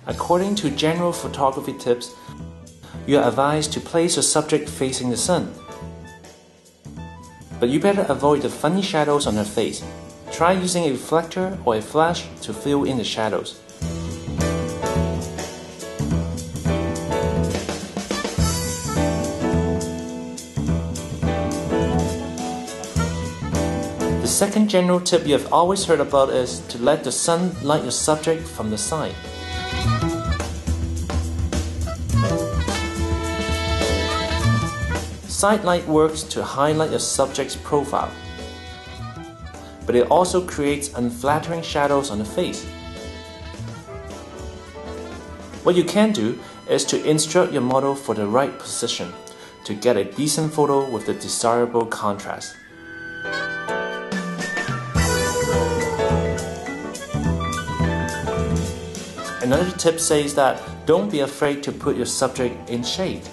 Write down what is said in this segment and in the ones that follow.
According to general photography tips, you are advised to place your subject facing the sun. But you better avoid the funny shadows on her face. Try using a reflector or a flash to fill in the shadows. The second general tip you have always heard about is to let the sun light your subject from the side. Side light works to highlight your subject's profile, but it also creates unflattering shadows on the face. What you can do is to instruct your model for the right position to get a decent photo with the desirable contrast. Another tip says that don't be afraid to put your subject in shade.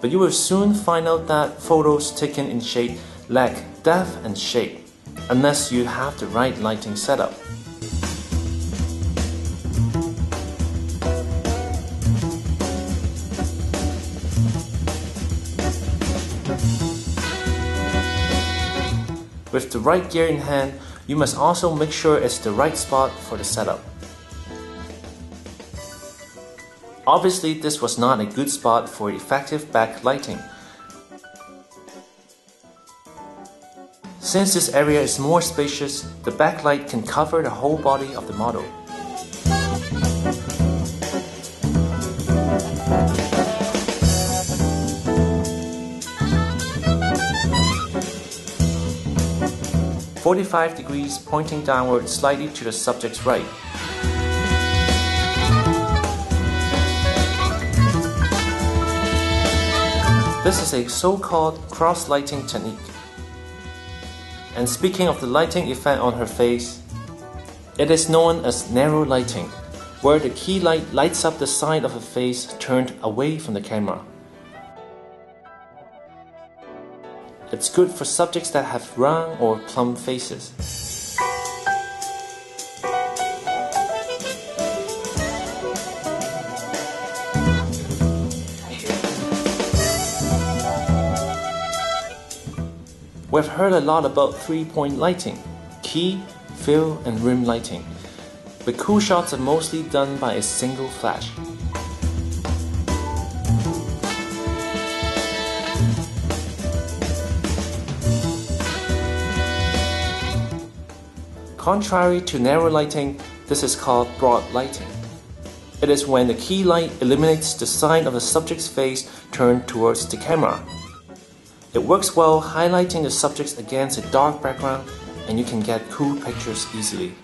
But you will soon find out that photos taken in shade lack depth and shape, unless you have the right lighting setup. With the right gear in hand, you must also make sure it's the right spot for the setup. Obviously, this was not a good spot for effective backlighting. Since this area is more spacious, the backlight can cover the whole body of the model. "45 degrees pointing downward slightly to the subject's right." This is a so-called cross-lighting technique. And speaking of the lighting effect on her face, it is known as narrow lighting, where the key light lights up the side of her face turned away from the camera. It's good for subjects that have round or plump faces. We've heard a lot about three-point lighting, key, fill, and rim lighting, but cool shots are mostly done by a single flash. Contrary to narrow lighting, this is called broad lighting. It is when the key light illuminates the side of the subject's face turned towards the camera. It works well highlighting the subjects against a dark background, and you can get cool pictures easily.